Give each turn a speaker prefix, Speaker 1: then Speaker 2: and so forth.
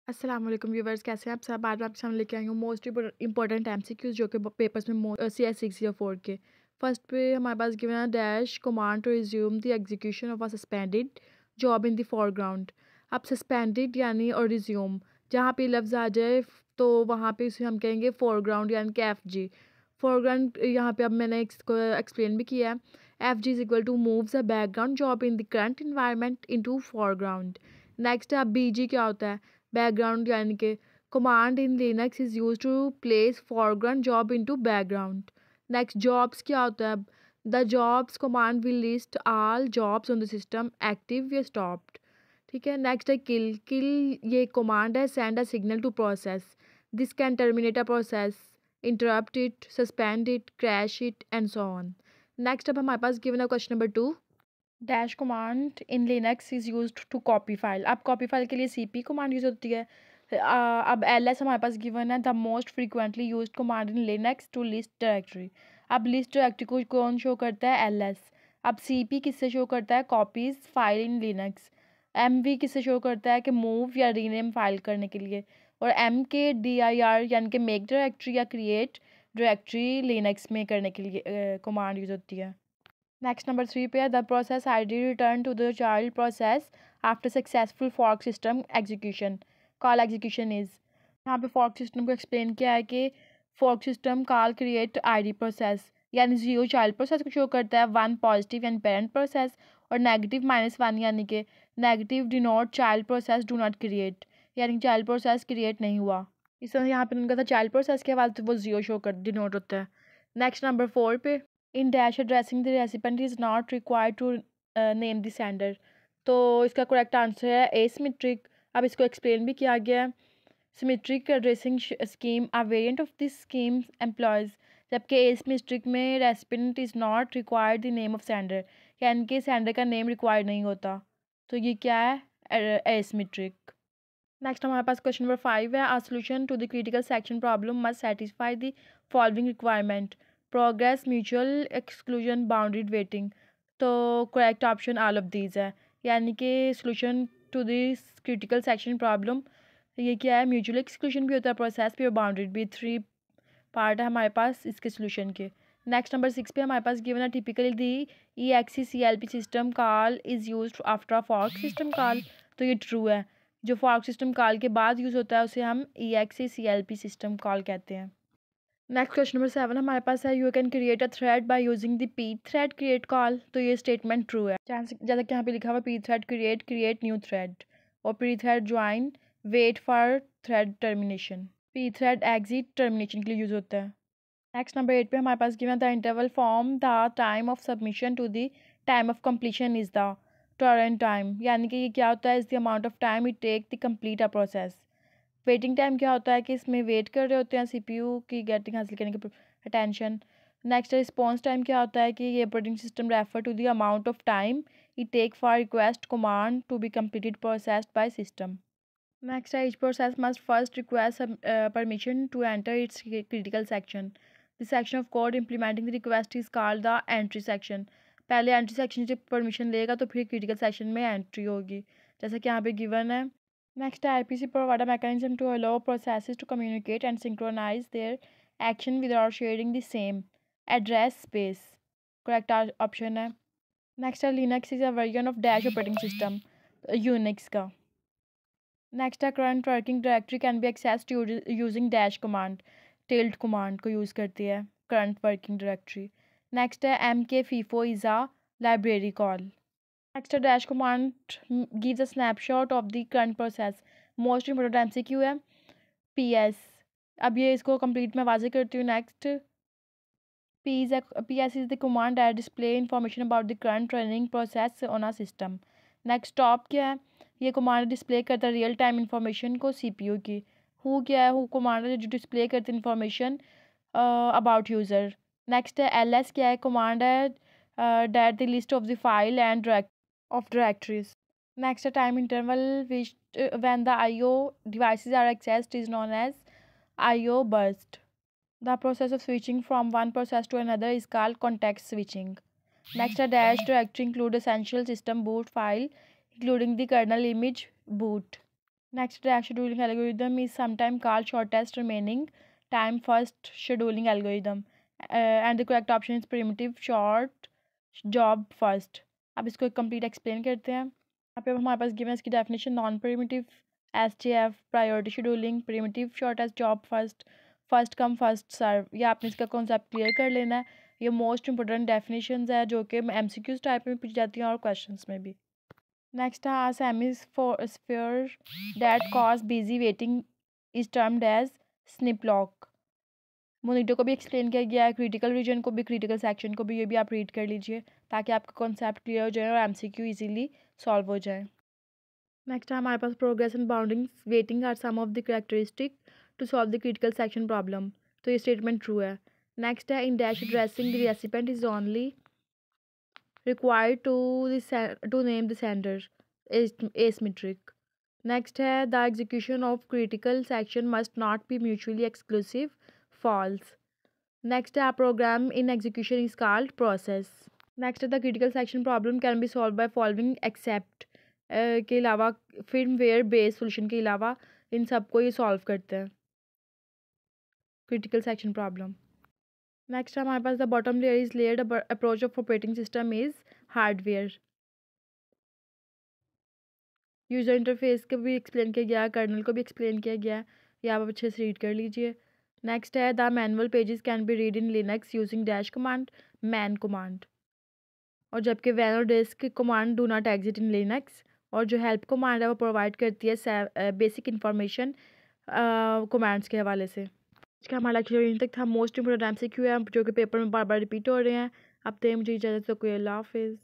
Speaker 1: अस्सलाम-ओ-allaikum viewers, कैसे हैं आप सब। आज मैं आपके सामने लेके आई हूँ मोस्ट इंपॉर्टेंट एमसीक्यूज जो कि पेपर्स में CS604 के फर्स्ट पे हमारे पास गिवन है dash command to resume the execution of a suspended job in the foreground. अब सस्पेंडेड यानी और रिज्यूम जहाँ पे लफ्ज़ आ जाए तो वहाँ पे उसे हम कहेंगे फोरग्राउंड यानी कि FG फोरग्राउंड। यहाँ पे अब मैंने इसको एक्सप्लेन भी किया है। FG is equal to moves a background job in the current environment into foreground. Next है अब BG क्या होता है। बैकग्राउंड यानी कि command in Linux is use to place foreground job into background. Next jobs क्या होता है। The jobs command will list all jobs on the system active या स्टॉप्ड। ठीक है। नेक्स्ट है किल। किल ये कमांड है send a signal to process. This can terminate a process, interrupt it, suspend it, crash it and so on. Next अब हमारे पास given है question number 2। Dash command in Linux is used to copy file. अब copy file के लिए CP command use होती है। अब LS हमारे पास गिवन है the most frequently used command in Linux to list directory. अब लिस्ट डायरेक्टरी को कौन शो करता है, LS। अब CP किससे शो करता है, copies file in Linux. MV किससे शो करता है कि मूव या रीनेम फाइल करने के लिए। और MKDIR यानी कि मेक डायरेक्टरी या क्रिएट डायरेक्टरी लिनक्स में करने के लिए कमांड यूज़ होती है। नेक्स्ट नंबर 3 पे है the process ID return to the child process after successful fork system execution. Call execution is. यहाँ पे फॉर्क सिस्टम को एक्सप्लेन किया है कि fork system call create ID process यानी 0 चाइल्ड प्रोसेस को शो करता है, 1 पॉजिटिव यानी पेरेंट प्रोसेस और नेगेटिव -1 यानी कि negative denote child process do not create यानी चाइल्ड प्रोसेस क्रिएट नहीं हुआ। इस तरह यहाँ पे उनका था चाइल्ड प्रोसेस के हवाले तो वो 0 शो कर डिनोट होता है। नेक्स्ट नंबर 4 पे in dash addressing the recipient is not required to name the sender. तो इसका करेक्ट आंसर है एसिमेट्रिक। अब इसको एक्सप्लेन भी किया गया है। Symmetric addressing scheme a variant of this scheme employees, जबकि एसिमेट्रिक में recipient is not required the name of sender यानी कि सेंडर का नेम रिक्वायर्ड नहीं होता। तो ये क्या है, एसिमेट्रिक। नेक्स्ट हमारे पास क्वेश्चन नंबर 5 है a solution to the critical section problem must satisfy the following requirement progress mutual exclusion bounded waiting. तो correct option all of these है यानी कि solution to this critical section problem ये क्या है, mutual exclusion भी होता है प्रोसेस भी और बाउंड्रीड भी। 3 पार्ट है हमारे पास इसके सोल्यूशन के। नेक्स्ट नंबर 6 पे हमारे पास गिवन है typically the EXE-CLP system call is use after fork system call. तो ये ट्रू है। जो फॉर्क सिस्टम कॉल के बाद यूज़ होता है उसे हम EXE-CLP सिस्टम कॉल कहते हैं। नेक्स्ट क्वेश्चन नंबर 7 हमारे पास है you can create a thread by using the P thread create call. तो ये स्टेटमेंट ट्रू है। जैसा कि यहाँ पे लिखा हुआ P thread create new thread और P thread join wait for thread termination. P thread exit termination के लिए यूज़ होता है। नेक्स्ट नंबर 8 पे हमारे पास given the interval form the time of submission to the time of completion is the turnaround time यानी कि ये क्या होता है, is the amount of time it take the complete a process. Waiting time क्या होता है कि इसमें वेट कर रहे होते हैं CPU की गेटिंग हासिल करने की अटेंशन। नेक्स्ट रिस्पॉन्स टाइम क्या होता है कि ये operating system refer to the amount of time it take for request command to be completed processed by system. Next है each process must first request permission to enter its critical section. The section of code implementing the request is called the entry section. पहले entry section से permission लेगा तो फिर critical section में entry होगी जैसा कि यहाँ पे गिवन है। नेक्स्ट है IPC provide a mechanism to allow processes to communicate and synchronize their action without sharing the same address space. Correct option है। नेक्स्ट है Linux is a version of dash operating system Unix का। Next है current working directory can be accessed using dash command. Tilde command को use करती है current working directory. Next है MK-FIFO is a library call. Next है dash command gives a snapshot of the current process. Most important MCQ है। PS अब ये इसको complete मैं वाजे करती हूँ। Next PS is the command that display information about the current running process on a system. Next stop क्या है, ये कमांड डिस्प्ले करता है रियल टाइम इंफॉर्मेशन को CPU की। हु क्या है, हु कमांड है जो डिस्प्ले करती है इंफॉर्मेशन अबाउट यूज़र। नेक्स्ट है LS क्या है, कमांड है that the list of the file end of directories. Next है time interval which when the IO devices are accessed is known as IO burst. The process of switching from one process to another is called context switching. Next, a dash directory include essential system boot file, including the kernel image boot. Next dash scheduling algorithm is sometimes called shortest remaining time first scheduling algorithm. And the correct option is primitive short job first. अब इसको complete explain करते हैं। यहाँ पे हमारे पास given इसकी definition non primitive SJF priority scheduling primitive shortest job first first come first serve. ये आपने इसका कॉन्सेप्ट क्लियर कर लेना है। ये मोस्ट इंपॉर्टेंट डेफिनेशंस है जो कि MCQs टाइप में पूछी जाती हैं और क्वेश्चंस में भी। नेक्स्ट है semaphore that cause busy waiting is termed as spinlock. Monitor को भी एक्सप्लेन किया गया है, क्रिटिकल रीजन को भी, क्रिटिकल सेक्शन को भी। ये भी आप रीड कर लीजिए ताकि आपका कॉन्सेप्ट क्लियर हो जाए और MCQ इजीली सॉल्व हो जाए। नेक्स्ट है हमारे पास progress and bounded waiting are some of the characteristic to solve the critical section problem. तो ये स्टेटमेंट ट्रू है। नेक्स्ट है in dash addressing the recipient is only required to name the sender asymmetric. Next है the execution of critical section must not be mutually exclusive false. Next है program in execution is called process. Next है the critical section problem can be solved by following except के अलावा firmware based solution के अलावा इन सबको ये solve करते हैं critical section problem. नेक्स्ट हमारे पास the bottom layer is layered approach of operating system is hardware. User interface को भी एक्सप्लेन किया गया, कर्नल को भी एक्सप्लेन किया गया। ये आप अच्छे से रीड कर लीजिए। नेक्स्ट है the manual pages can be read in Linux using dash command man command. और जबकि वैन और disk command do not exit in Linux. और जो हेल्प कमांड है वो प्रोवाइड करती है बेसिक इंफॉर्मेशन कमांड्स के हवाले से। इसका हमारा लेक्चर यहीं तक था। मोस्ट इंपोर्टेंट MCQ है जो कि पेपर में बार बार रिपीट हो रहे हैं। अब तो मुझे इजाज़त, तो कोई अल्लाह हाफिज़।